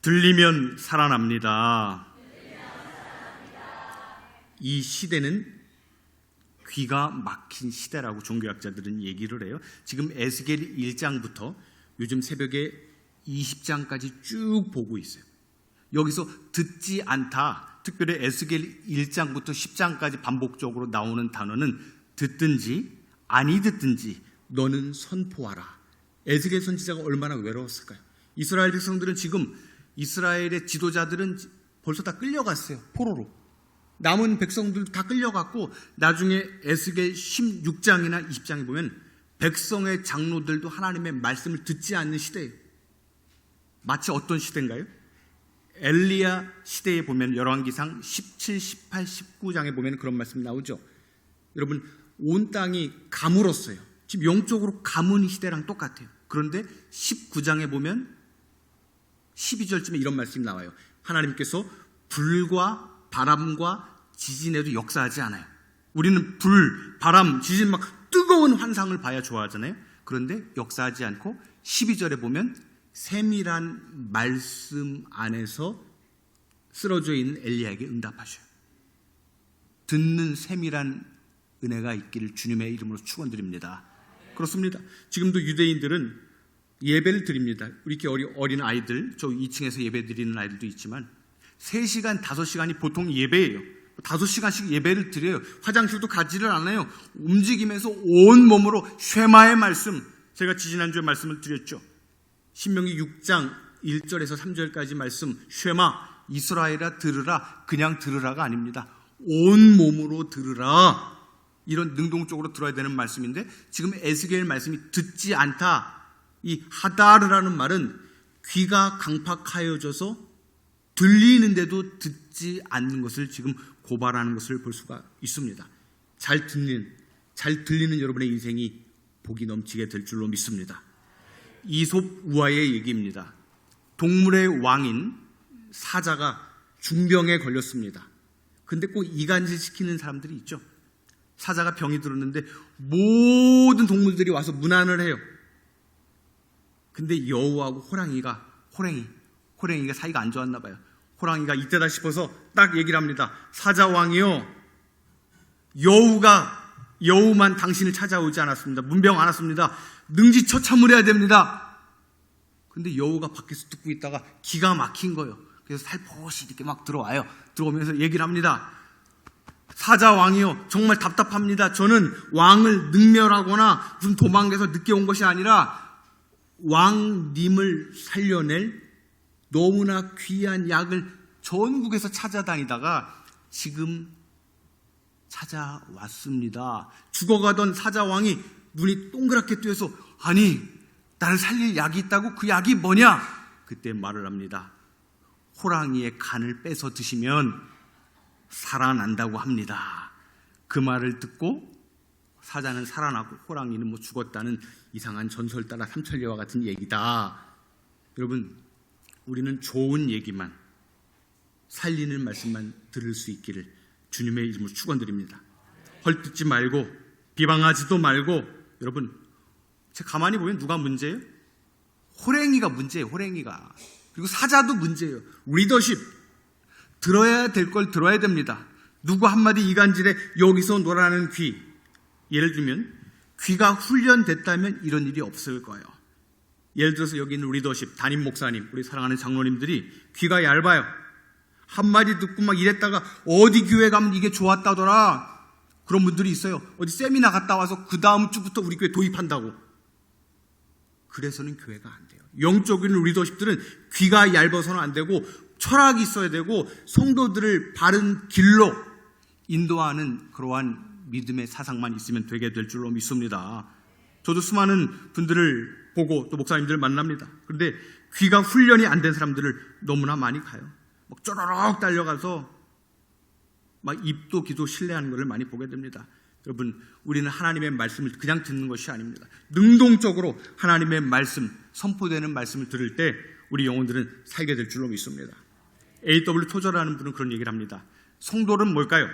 들리면 살아납니다. 이 시대는 귀가 막힌 시대라고 종교학자들은 얘기를 해요. 지금 에스겔 1장부터 요즘 새벽에 20장까지 쭉 보고 있어요. 여기서 듣지 않다, 특별히 에스겔 1장부터 10장까지 반복적으로 나오는 단어는 듣든지 아니 듣든지 너는 선포하라. 에스겔 선지자가 얼마나 외로웠을까요? 이스라엘 백성들은 지금, 이스라엘의 지도자들은 벌써 다 끌려갔어요. 포로로. 남은 백성들도 다 끌려갔고, 나중에 에스겔 16장이나 20장에 보면 백성의 장로들도 하나님의 말씀을 듣지 않는 시대예요. 마치 어떤 시대인가요? 엘리야 시대에 보면 열왕기상 17, 18, 19장에 보면 그런 말씀 나오죠. 여러분, 온 땅이 가물었어요. 지금 영적으로 가문 시대랑 똑같아요. 그런데 19장에 보면 12절쯤에 이런 말씀이 나와요. 하나님께서 불과 바람과 지진에도 역사하지 않아요. 우리는 불, 바람, 지진 막 뜨거운 환상을 봐야 좋아하잖아요. 그런데 역사하지 않고 12절에 보면 세밀한 말씀 안에서 쓰러져 있는 엘리야에게 응답하셔요. 듣는 세밀한 은혜가 있기를 주님의 이름으로 축원드립니다. 그렇습니다. 지금도 유대인들은 예배를 드립니다. 우리 이렇게 어린 아이들, 저 2층에서 예배 드리는 아이들도 있지만 3시간, 5시간이 보통 예배예요. 5시간씩 예배를 드려요. 화장실도 가지를 않아요. 움직이면서 온 몸으로 쉐마의 말씀, 제가 지지난주에 말씀을 드렸죠. 신명기 6장 1절에서 3절까지 말씀, 쉐마, 이스라엘아 들으라, 그냥 들으라가 아닙니다. 온 몸으로 들으라. 이런 능동적으로 들어야 되는 말씀인데, 지금 에스겔 말씀이 듣지 않다, 이 하다르라는 말은 귀가 강팍하여져서 들리는데도 듣지 않는 것을 지금 고발하는 것을 볼 수가 있습니다. 잘 들리는 여러분의 인생이 복이 넘치게 될 줄로 믿습니다. 이솝 우화의 얘기입니다. 동물의 왕인 사자가 중병에 걸렸습니다. 근데 꼭 이간질 시키는 사람들이 있죠. 사자가 병이 들었는데 모든 동물들이 와서 문안을 해요. 근데 여우하고 호랑이가 사이가 안 좋았나 봐요. 호랑이가 이때다 싶어서 딱 얘기를 합니다. 사자왕이요, 여우만 당신을 찾아오지 않았습니다. 문병 안 왔습니다. 능지처참을 해야 됩니다. 근데 여우가 밖에서 듣고 있다가 기가 막힌 거예요. 그래서 살포시 이렇게 막 들어와요. 들어오면서 얘기를 합니다. 사자왕이요, 정말 답답합니다. 저는 왕을 능멸하거나 무슨 도망가서 늦게 온 것이 아니라 왕님을 살려낼 너무나 귀한 약을 전국에서 찾아다니다가 지금 찾아왔습니다. 죽어가던 사자왕이 눈이 동그랗게 뜨여서, 아니, 나를 살릴 약이 있다고? 그 약이 뭐냐? 그때 말을 합니다. 호랑이의 간을 빼서 드시면 살아난다고 합니다. 그 말을 듣고 사자는 살아나고 호랑이는 뭐 죽었다는 이상한 전설 따라 삼천리와 같은 얘기다. 여러분, 우리는 좋은 얘기만, 살리는 말씀만 들을 수 있기를 주님의 이름으로 축원드립니다. 헐뜯지 말고 비방하지도 말고. 여러분, 제가 가만히 보면 누가 문제예요? 호랭이가 문제예요. 호랭이가. 그리고 사자도 문제예요. 리더십, 들어야 될 걸 들어야 됩니다. 누구 한마디 이간질에 여기서 놀아나는 귀. 예를 들면 귀가 훈련됐다면 이런 일이 없을 거예요. 예를 들어서 여기 있는 리더십, 담임 목사님, 우리 사랑하는 장로님들이 귀가 얇아요. 한마디 듣고 막 이랬다가 어디 교회 가면 이게 좋았다더라. 그런 분들이 있어요. 어디 세미나 갔다 와서 그 다음 주부터 우리 교회 도입한다고. 그래서는 교회가 안 돼요. 영적인 리더십들은 귀가 얇아서는 안 되고 철학이 있어야 되고 성도들을 바른 길로 인도하는 그러한 믿음의 사상만 있으면 되게 될 줄로 믿습니다. 저도 수많은 분들을 보고 또 목사님들을 만납니다. 그런데 귀가 훈련이 안 된 사람들을 너무나 많이 가요. 막 쪼르륵 달려가서 막 입도 귀도 신뢰하는 것을 많이 보게 됩니다. 여러분, 우리는 하나님의 말씀을 그냥 듣는 것이 아닙니다. 능동적으로 하나님의 말씀, 선포되는 말씀을 들을 때 우리 영혼들은 살게 될 줄로 믿습니다. A.W. 토저라는 분은 그런 얘기를 합니다. 성도는 뭘까요?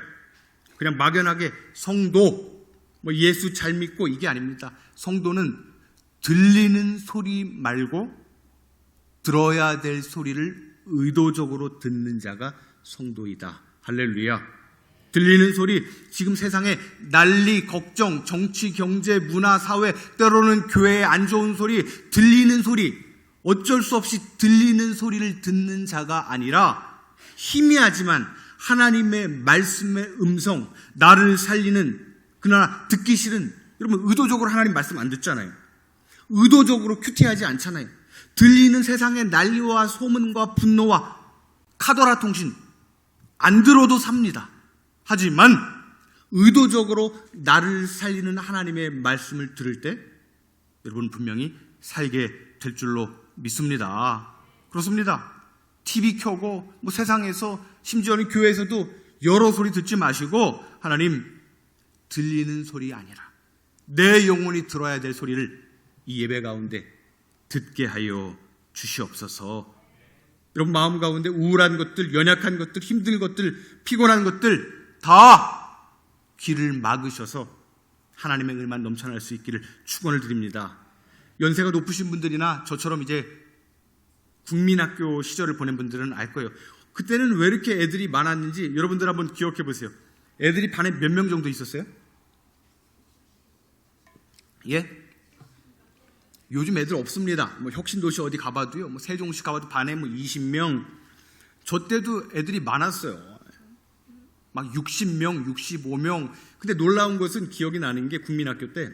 그냥 막연하게 성도, 뭐 예수 잘 믿고 이게 아닙니다. 성도는 들리는 소리 말고 들어야 될 소리를 의도적으로 듣는 자가 성도이다. 할렐루야. 들리는 소리, 지금 세상에 난리, 걱정, 정치, 경제, 문화, 사회, 때로는 교회에 안 좋은 소리, 들리는 소리, 어쩔 수 없이 들리는 소리를 듣는 자가 아니라 희미하지만 하나님의 말씀의 음성, 나를 살리는, 그러나 듣기 싫은, 여러분 의도적으로 하나님 말씀 안 듣잖아요. 의도적으로 큐티하지 않잖아요. 들리는 세상의 난리와 소문과 분노와 카더라 통신 안 들어도 삽니다. 하지만 의도적으로 나를 살리는 하나님의 말씀을 들을 때 여러분 분명히 살게 될 줄로 믿습니다. 그렇습니다. TV 켜고 세상에서 심지어는 교회에서도 여러 소리 듣지 마시고 하나님 들리는 소리 아니라 내 영혼이 들어야 될 소리를 이 예배 가운데 듣게 하여 주시옵소서. 여러분 마음 가운데 우울한 것들, 연약한 것들, 힘든 것들, 피곤한 것들 다 귀를 막으셔서 하나님의 은혜만 넘쳐날 수 있기를 축원을 드립니다. 연세가 높으신 분들이나 저처럼 이제 국민학교 시절을 보낸 분들은 알 거예요. 그때는 왜 이렇게 애들이 많았는지 여러분들 한번 기억해 보세요. 애들이 반에 몇 명 정도 있었어요? 예? 요즘 애들 없습니다. 혁신도시 어디 가봐도요. 세종시 가봐도 반에 20명. 저 때도 애들이 많았어요. 막 60명, 65명. 근데 놀라운 것은 기억이 나는 게 국민학교 때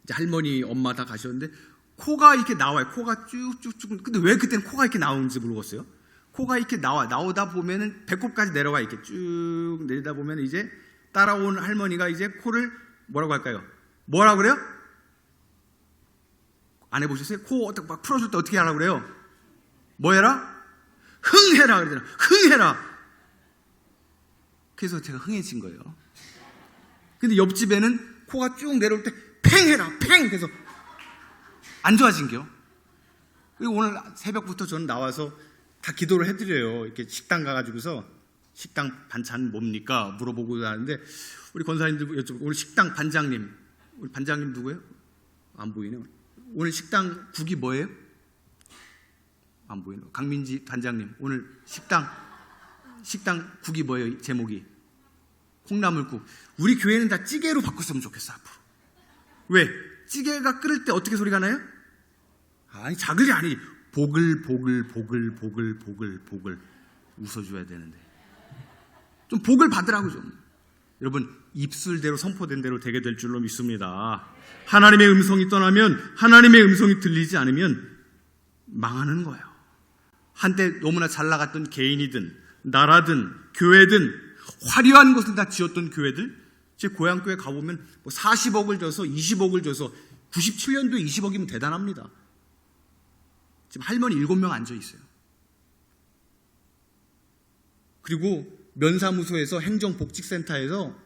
이제 할머니, 엄마 다 가셨는데 코가 이렇게 나와요. 코가 쭉쭉쭉. 근데 왜 그때는 코가 이렇게 나오는지 모르겠어요. 코가 이렇게 나오다 보면은 배꼽까지 내려가 이렇게 쭉 내리다 보면 이제 따라온 할머니가 이제 코를 뭐라고 할까요? 뭐라 그래요? 안 해보셨어요? 코 막 풀어줄 때 어떻게 하라고 그래요? 뭐 해라? 흥해라 그러잖아. 흥해라. 그래서 제가 흥해진 거예요. 근데 옆집에는 코가 쭉 내려올 때 팽해라 팽. 그래서 안 좋아진 게요. 그리고 오늘 새벽부터 저는 나와서 다 기도를 해드려요. 이렇게 식당 가가지고서 식당 반찬 뭡니까 물어보고 하는데 우리 권사님들 여쭤보고 오늘 식당 반장님, 우리 반장님 누구예요? 안 보이네요. 오늘 식당 국이 뭐예요? 안 보이네요. 강민지 반장님 오늘 식당 국이 뭐예요? 제목이 콩나물국. 우리 교회는 다 찌개로 바꿨으면 좋겠어 앞으로. 왜? 찌개가 끓을 때 어떻게 소리가 나요? 아니 자글이 아니지. 보글 웃어줘야 되는데 좀 복을 받으라고 좀. 여러분 입술대로 선포된 대로 되게 될 줄로 믿습니다. 하나님의 음성이 떠나면, 하나님의 음성이 들리지 않으면 망하는 거예요. 한때 너무나 잘 나갔던 개인이든 나라든 교회든 화려한 것을 다 지었던 교회들, 제 고향교회 가보면 40억을 줘서 20억을 줘서 97년도에 20억이면 대단합니다. 지금 할머니 7명 앉아있어요. 그리고 면사무소에서 행정복직센터에서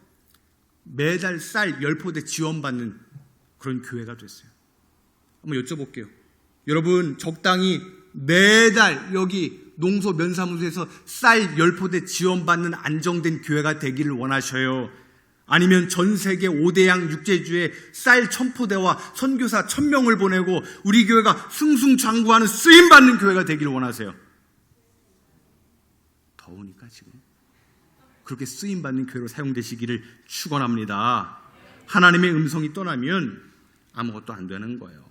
매달 쌀 10포대 지원받는 그런 교회가 됐어요. 한번 여쭤볼게요. 여러분 적당히 매달 여기 농소 면사무소에서 쌀 10포대 지원받는 안정된 교회가 되기를 원하셔요? 아니면 전 세계 5대양 육제주에 쌀 1000포대와 선교사 1000명을 보내고 우리 교회가 승승장구하는 쓰임받는 교회가 되기를 원하세요? 더우니까 지금 그렇게 쓰임받는 교회로 사용되시기를 축원합니다. 하나님의 음성이 떠나면 아무것도 안 되는 거예요.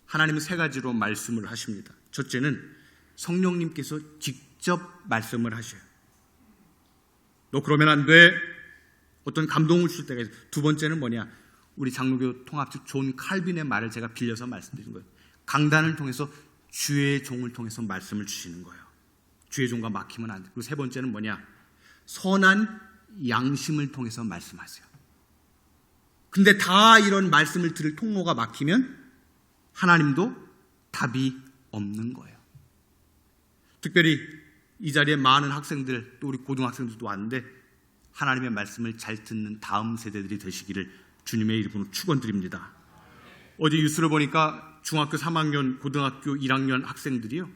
하나님은 3가지로 말씀을 하십니다. 첫째는 성령님께서 직접 말씀을 하셔요. 너 그러면 안 돼. 어떤 감동을 줄 때가 있어요. 두 번째는 뭐냐? 우리 장로교 통합측 존 칼빈의 말을 제가 빌려서 말씀드린 거예요. 강단을 통해서 주의 종을 통해서 말씀을 주시는 거예요. 주의 종과 막히면 안 돼. 그리고 세 번째는 뭐냐? 선한 양심을 통해서 말씀하세요. 근데 다 이런 말씀을 들을 통로가 막히면 하나님도 답이 없는 거예요. 특별히 이 자리에 많은 학생들, 또 우리 고등학생들도 왔는데 하나님의 말씀을 잘 듣는 다음 세대들이 되시기를 주님의 이름으로 축원드립니다. 어제 뉴스를 보니까 중학교 3학년, 고등학교 1학년 학생들이요,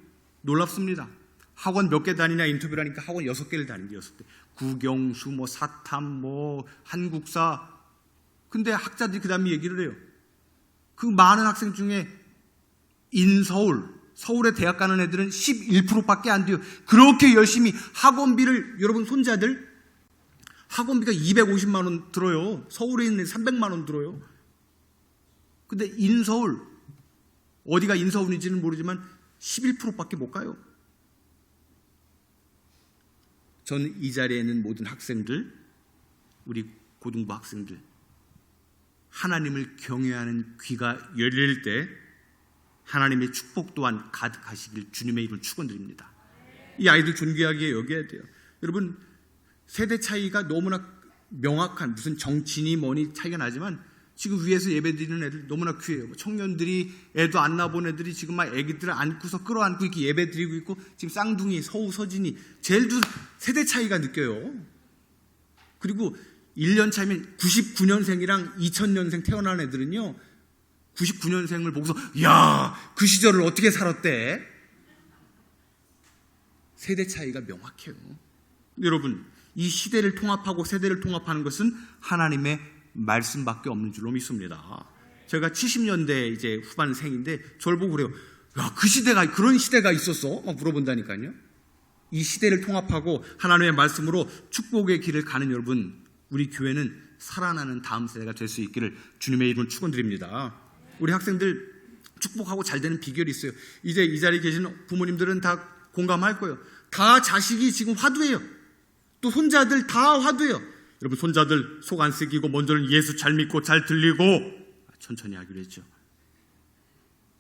놀랍습니다. 학원 몇 개 다니냐 인터뷰를 하니까 학원 6개를 다닌대. 6개. 국영수, 사탐, 한국사. 근데 학자들이 그 다음에 얘기를 해요. 그 많은 학생 중에 인서울, 서울에 대학 가는 애들은 11%밖에 안 돼요. 그렇게 열심히 학원비를, 여러분 손자들 학원비가 250만 원 들어요. 서울에 있는 300만 원 들어요. 근데 인서울, 어디가 인서울인지는 모르지만 11%밖에 못 가요. 저는 이 자리에 있는 모든 학생들, 우리 고등부 학생들, 하나님을 경외하는 귀가 열릴 때 하나님의 축복 또한 가득하시길 주님의 이름을 축원드립니다. 이 아이들 존귀하게 여겨야 돼요. 여러분, 세대 차이가 너무나 명확한, 무슨 정치니 뭐니 차이가 나지만 지금 위에서 예배드리는 애들 너무나 귀해요. 청년들이, 애도 안 낳아본 애들이 지금 막 애기들을 안고서 끌어안고 이렇게 예배드리고 있고, 지금 쌍둥이, 서우, 서진이, 쟤들도 세대 차이가 느껴요. 그리고 1년 차이면 99년생이랑 2000년생 태어난 애들은요, 99년생을 보고서 야, 그 시절을 어떻게 살았대? 세대 차이가 명확해요. 여러분, 이 시대를 통합하고 세대를 통합하는 것은 하나님의 말씀밖에 없는 줄로 믿습니다. 제가 70년대 이제 후반생인데 저를 보고 그래요. 야, 그 시대가, 그런 시대가 있었어? 막 물어본다니까요. 이 시대를 통합하고 하나님의 말씀으로 축복의 길을 가는 여러분, 우리 교회는 살아나는 다음 세대가 될 수 있기를 주님의 이름으로 축원드립니다. 우리 학생들 축복하고 잘 되는 비결이 있어요. 이제 이 자리에 계시는 부모님들은 다 공감할 거예요. 다 자식이 지금 화두예요. 또 손자들 다 화두예요. 여러분, 손자들 속 안 썩이고 먼저는 예수 잘 믿고 잘 들리고, 천천히 하기로 했죠.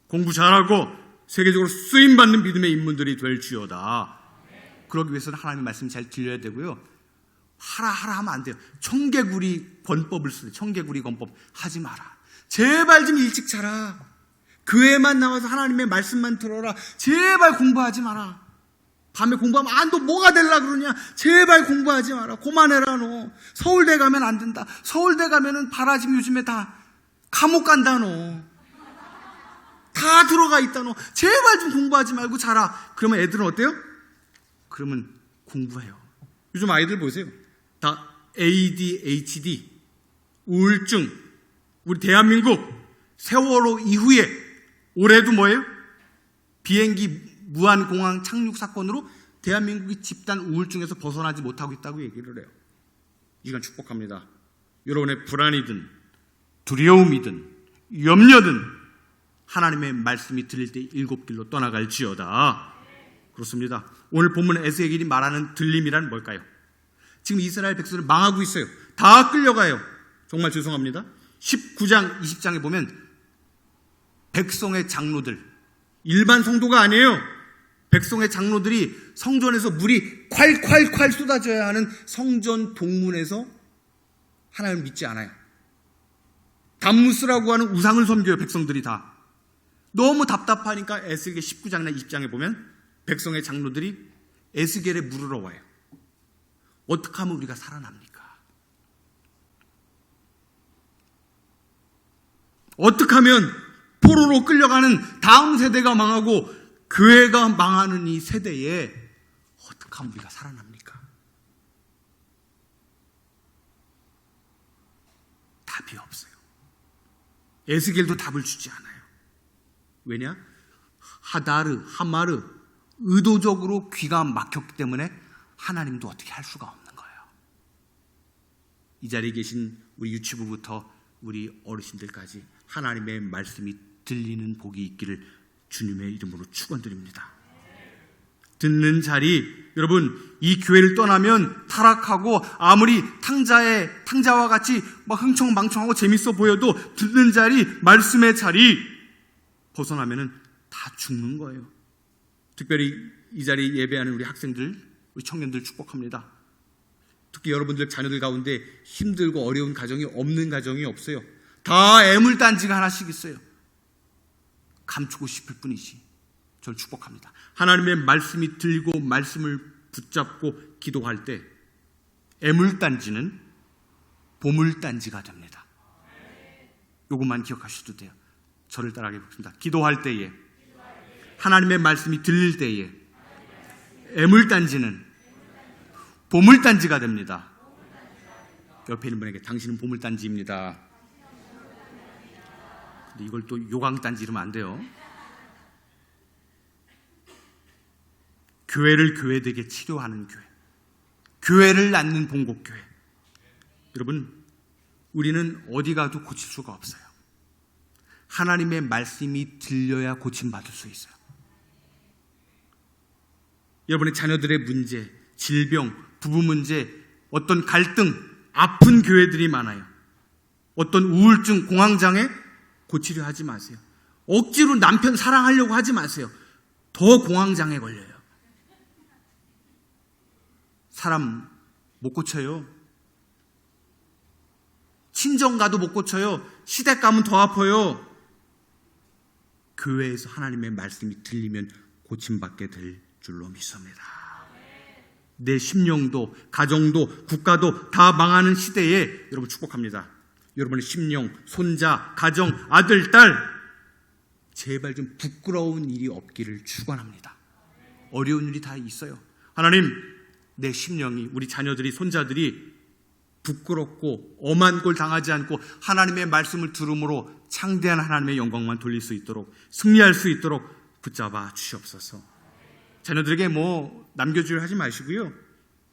공부 잘하고 세계적으로 쓰임받는 믿음의 인문들이 될 주여다. 그러기 위해서는 하나님의 말씀 잘 들려야 되고요. 하라 하면 안 돼요. 청개구리 권법을 쓰세요. 청개구리 권법 하지 마라. 제발 좀 일찍 자라. 교회만 나와서 하나님의 말씀만 들어라. 제발 공부하지 마라. 밤에 공부하면 아, 너 뭐가 되려고 그러냐. 제발 공부하지 마라. 그만해라 너. 서울대 가면 안 된다. 서울대 가면은 봐라, 지금 요즘에 다 감옥 간다 너. 다 들어가 있다 너. 제발 좀 공부하지 말고 자라. 그러면 애들은 어때요? 그러면 공부해요. 요즘 아이들 보세요. 다 ADHD, 우울증. 우리 대한민국 세월호 이후에 올해도 뭐예요? 비행기 무한공항 착륙 사건으로 대한민국이 집단 우울증에서 벗어나지 못하고 있다고 얘기를 해요. 이 시간 축복합니다. 여러분의 불안이든 두려움이든 염려든 하나님의 말씀이 들릴 때 7길로 떠나갈지어다. 그렇습니다. 오늘 본문 에스겔이 말하는 들림이란 뭘까요? 지금 이스라엘 백성을 망하고 있어요. 다 끌려가요. 정말 죄송합니다. 19장, 20장에 보면 백성의 장로들, 일반 성도가 아니에요. 백성의 장로들이 성전에서 물이 콸콸콸 쏟아져야 하는 성전 동문에서 하나님을 믿지 않아요. 담무스라고 하는 우상을 섬겨요. 백성들이 다. 너무 답답하니까 에스겔 19장이나 20장에 보면 백성의 장로들이 에스겔에 물으러 와요. 어떻게 하면 우리가 살아납니까? 어떻게 하면 포로로 끌려가는 다음 세대가 망하고 교회가 망하는 이 세대에 어떻게 하면 우리가 살아납니까? 답이 없어요. 에스겔도 답을 주지 않아요. 왜냐? 하다르, 하마르 의도적으로 귀가 막혔기 때문에 하나님도 어떻게 할 수가 없는 거예요. 이 자리에 계신 우리 유치부부터 우리 어르신들까지 하나님의 말씀이 들리는 복이 있기를 주님의 이름으로 축원드립니다. 듣는 자리, 여러분, 이 교회를 떠나면 타락하고 아무리 탕자와 같이 막 흥청망청하고 재밌어 보여도 듣는 자리, 말씀의 자리 벗어나면은 다 죽는 거예요. 특별히 이 자리에 예배하는 우리 학생들, 우리 청년들 축복합니다. 특히 여러분들 자녀들 가운데 힘들고 어려운 가정이 없는 가정이 없어요. 다 애물단지가 하나씩 있어요. 감추고 싶을 뿐이지. 저를 축복합니다. 하나님의 말씀이 들리고 말씀을 붙잡고 기도할 때 애물단지는 보물단지가 됩니다. 요것만 기억하셔도 돼요. 저를 따라하게 보겠습니다. 기도할 때에, 하나님의 말씀이 들릴 때에 애물단지는 보물단지가 됩니다. 옆에 있는 분에게 당신은 보물단지입니다. 근데 이걸 또 요강단지 이러면 안 돼요. 교회를 교회되게 치료하는 교회, 교회를 낳는 봉곡교회. 여러분, 우리는 어디 가도 고칠 수가 없어요. 하나님의 말씀이 들려야 고침받을 수 있어요. 여러분의 자녀들의 문제, 질병, 부부 문제, 어떤 갈등, 아픈 교회들이 많아요. 어떤 우울증, 공황장애 고치려 하지 마세요. 억지로 남편 사랑하려고 하지 마세요. 더 공황장애 걸려요. 사람 못 고쳐요. 친정 가도 못 고쳐요. 시댁 가면 더 아파요. 교회에서 하나님의 말씀이 들리면 고침받게 될 줄로 믿습니다. 내 심령도 가정도 국가도 다 망하는 시대에 여러분 축복합니다. 여러분의 심령, 손자, 가정, 아들, 딸 제발 좀 부끄러운 일이 없기를 축원합니다. 어려운 일이 다 있어요. 하나님, 내 심령이, 우리 자녀들이, 손자들이 부끄럽고 엄한 꼴 당하지 않고 하나님의 말씀을 들음으로 창대한 하나님의 영광만 돌릴 수 있도록, 승리할 수 있도록 붙잡아 주시옵소서. 자녀들에게 남겨주려 하지 마시고요,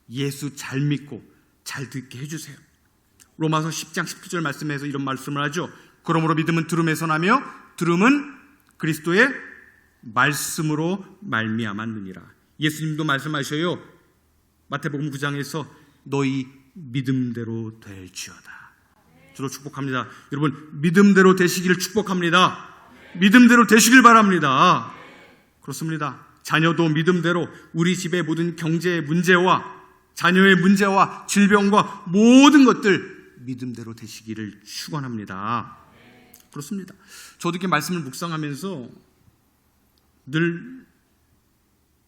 예수 잘 믿고 잘 듣게 해주세요. 로마서 10장 19절 말씀에서 이런 말씀을 하죠. 그러므로 믿음은 들음에서 나며 들음은 그리스도의 말씀으로 말미암았느니라. 예수님도 말씀하셔요. 마태복음 9장에서 너희 믿음대로 될지어다. 주로 축복합니다. 여러분, 믿음대로 되시기를 축복합니다. 믿음대로 되시길 바랍니다. 그렇습니다. 자녀도 믿음대로 우리 집의 모든 경제의 문제와 자녀의 문제와 질병과 모든 것들 믿음대로 되시기를 축원합니다. 그렇습니다. 저도 이렇게 말씀을 묵상하면서 늘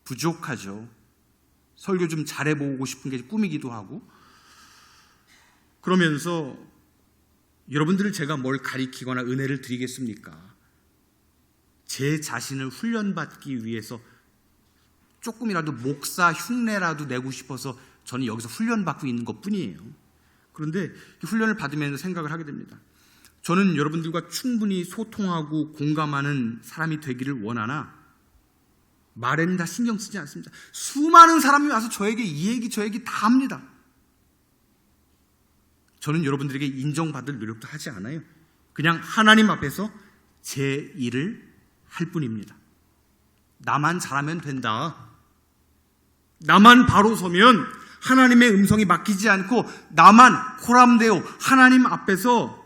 부족하죠. 설교 좀 잘해보고 싶은 게 꿈이기도 하고, 그러면서 여러분들을 제가 뭘 가리키거나 은혜를 드리겠습니까? 제 자신을 훈련받기 위해서 조금이라도 목사 흉내라도 내고 싶어서 저는 여기서 훈련받고 있는 것 뿐이에요. 그런데 훈련을 받으면서 생각을 하게 됩니다. 저는 여러분들과 충분히 소통하고 공감하는 사람이 되기를 원하나 말에는 다 신경 쓰지 않습니다. 수많은 사람이 와서 저에게 이 얘기 저 얘기 다 합니다. 저는 여러분들에게 인정받을 노력도 하지 않아요. 그냥 하나님 앞에서 제 일을 할 뿐입니다. 나만 잘하면 된다. 나만 바로 서면 하나님의 음성이 막히지 않고 나만 코람데오 하나님 앞에서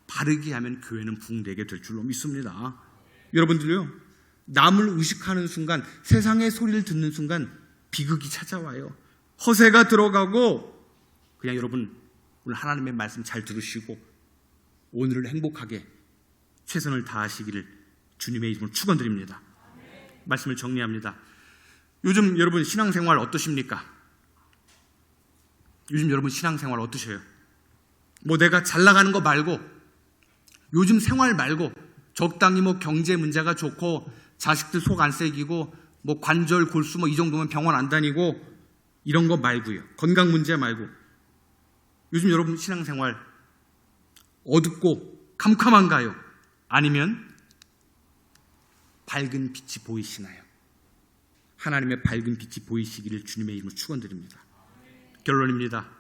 바르게 하면 교회는 부흥되게 될 줄로 믿습니다. 여러분들요, 남을 의식하는 순간, 세상의 소리를 듣는 순간 비극이 찾아와요. 허세가 들어가고, 그냥 여러분 오늘 하나님의 말씀 잘 들으시고 오늘을 행복하게 최선을 다하시기를 주님의 이름으로 축원드립니다. 말씀을 정리합니다. 요즘 여러분 신앙생활 어떠십니까? 요즘 여러분 신앙생활 어떠셔요? 내가 잘 나가는 거 말고, 요즘 생활 말고 적당히 경제 문제가 좋고 자식들 속 안 새기고 관절 골수 이 정도면 병원 안 다니고 이런 거 말고요. 건강 문제 말고 요즘 여러분 신앙생활 어둡고 캄캄한가요? 아니면 밝은 빛이 보이시나요? 하나님의 밝은 빛이 보이시기를 주님의 이름으로 축원드립니다. 결론입니다.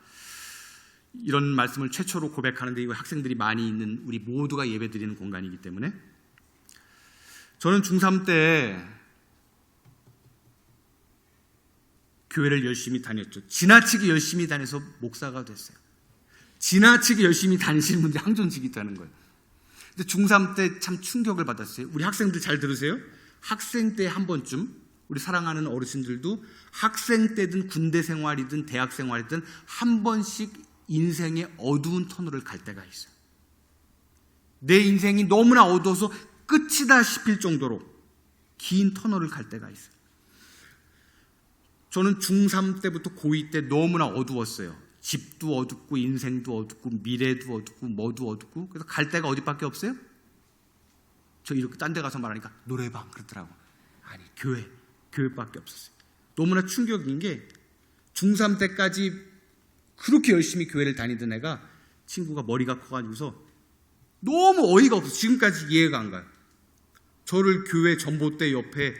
이런 말씀을 최초로 고백하는데 이거 학생들이 많이 있는 우리 모두가 예배드리는 공간이기 때문에, 저는 중3 때 교회를 열심히 다녔죠. 지나치게 열심히 다녀서 목사가 됐어요. 지나치게 열심히 다니시는 분들이 항존직이 있다는 거예요. 근데 중3 때 참 충격을 받았어요. 우리 학생들 잘 들으세요. 학생 때 한 번쯤, 우리 사랑하는 어르신들도 학생 때든 군대 생활이든 대학 생활이든 한 번씩 인생의 어두운 터널을 갈 때가 있어요. 내 인생이 너무나 어두워서 끝이다 싶을 정도로 긴 터널을 갈 때가 있어요. 저는 중3 때부터 고2 때 너무나 어두웠어요. 집도 어둡고 인생도 어둡고 미래도 어둡고 뭐도 어둡고, 그래서 갈 데가 어디밖에 없어요? 저 이렇게 딴 데 가서 말하니까 노래방 그러더라고. 아니, 교회밖에 없었어요. 너무나 충격인 게 중3 때까지 그렇게 열심히 교회를 다니던 애가, 친구가 머리가 커가지고서 너무 어이가 없어서 지금까지 이해가 안 가요. 저를 교회 전봇대 옆에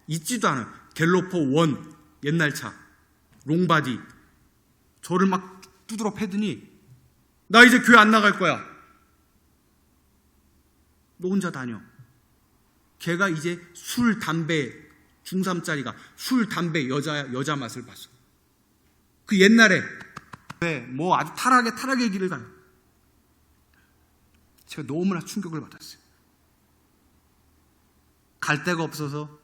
있지도 않아요. 갤로퍼 1 옛날 차 롱바디 저를 막 두드러 패더니 나 이제 교회 안 나갈 거야. 너 혼자 다녀. 걔가 이제 술, 담배, 중3짜리가 술, 담배, 여자 맛을 봤어. 그 옛날에 뭐 아주 타락의 길을 가요. 제가 너무나 충격을 받았어요. 갈 데가 없어서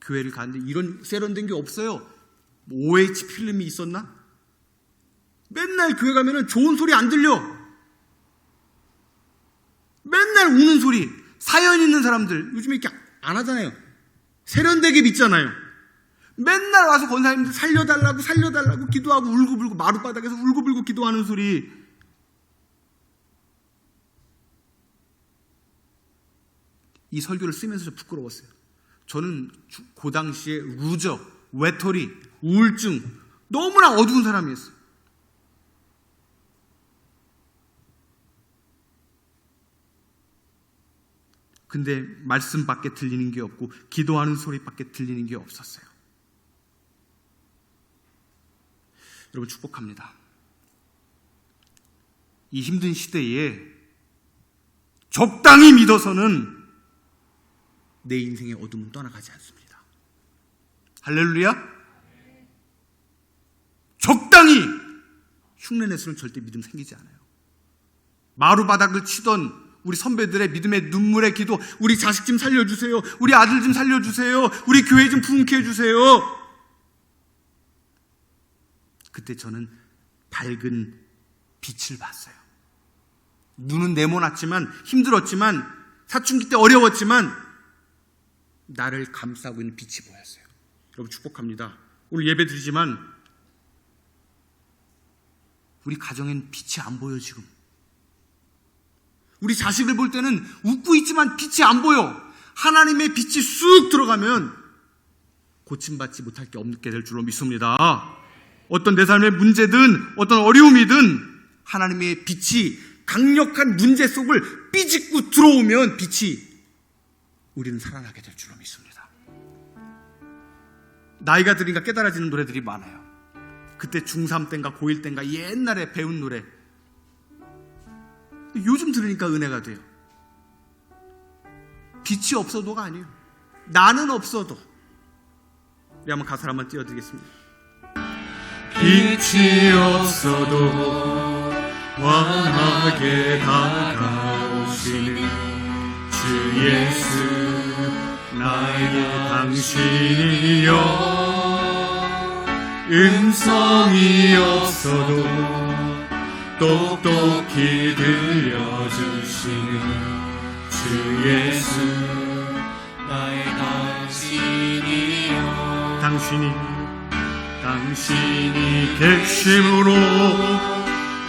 교회를 갔는데 이런 세련된 게 없어요. OH 필름이 있었나? 맨날 교회 가면은 좋은 소리 안 들려. 맨날 우는 소리. 사연 있는 사람들 요즘에 이렇게 안 하잖아요. 세련되게 믿잖아요. 맨날 와서 권사님들 살려달라고 기도하고 울고불고 마룻바닥에서 울고불고 기도하는 소리. 이 설교를 쓰면서 좀 부끄러웠어요. 저는 그 당시에 루저, 외톨이, 우울증 너무나 어두운 사람이었어요. 근데 말씀밖에 들리는 게 없고 기도하는 소리밖에 들리는 게 없었어요. 여러분 축복합니다. 이 힘든 시대에 적당히 믿어서는 내 인생의 어둠은 떠나가지 않습니다. 할렐루야. 적당히 흉내내서는 절대 믿음 생기지 않아요. 마루바닥을 치던 우리 선배들의 믿음의 눈물의 기도, 우리 자식 좀 살려주세요. 우리 아들 좀 살려주세요. 우리 교회 좀 부흥케 해주세요. 그때 저는 밝은 빛을 봤어요. 눈은 네모났지만 힘들었지만 사춘기 때 어려웠지만 나를 감싸고 있는 빛이 보였어요. 여러분 축복합니다. 오늘 예배 드리지만 우리 가정엔 빛이 안 보여. 지금 우리 자식을 볼 때는 웃고 있지만 빛이 안 보여. 하나님의 빛이 쑥 들어가면 고침받지 못할 게 없게 될 줄로 믿습니다. 어떤 내 삶의 문제든 어떤 어려움이든 하나님의 빛이 강력한 문제 속을 삐짓고 들어오면 빛이 우리는 살아나게 될 줄로 믿습니다. 나이가 들으니까 깨달아지는 노래들이 많아요. 그때 중3 때인가 고1 때인가 옛날에 배운 노래 요즘 들으니까 은혜가 돼요. 빛이 없어도가 아니에요. 나는 없어도. 우리 한번 가사를 한번 띄워드리겠습니다. 빛이 없어도 환하게 다가오시는 주 예수 나에게 당신이여 음성이 없어도 똑똑히 들려주시는 주 예수 나의 당신이여 당신이 계심으로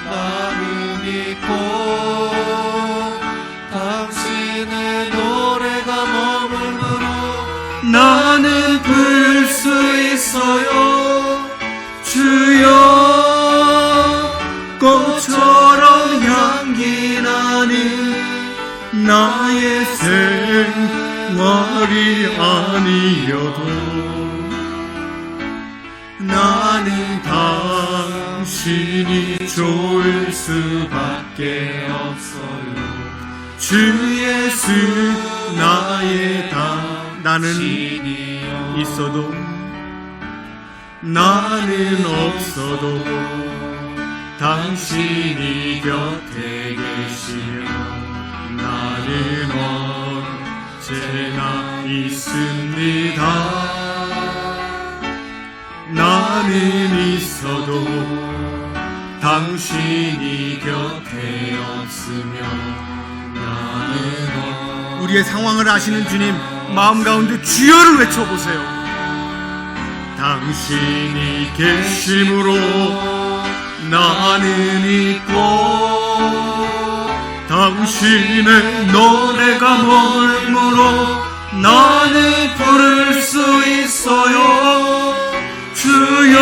나를 믿고 당신의 노래가 머물므로 나는 부를 수 있어요. 주여 꽃처럼 향기 나는 나의 생활이 아니어도 나는 당신이 좋을 수밖에 없어요. 주 예수 나의 나는 있어도 나는 없어도 당신이 곁에 계시며 나는 언제나 있습니다. 나는 있어도 당신이 곁에 없으면 나는 우리의 상황을 아시는 주님 마음 가운데 주여를 외쳐보세요. 당신이 계심으로 나는 있고 당신의 노래가 머물므로 나는 부를 수 있어요. 주여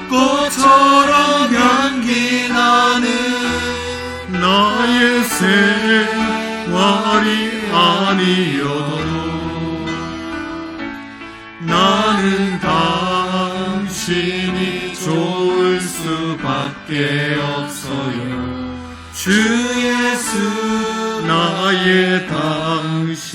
꽃처럼 향기 나는 나의 생활이 아니어도 나는 당신이 좋을 수밖에 없어요. 주 예수 나의 당신이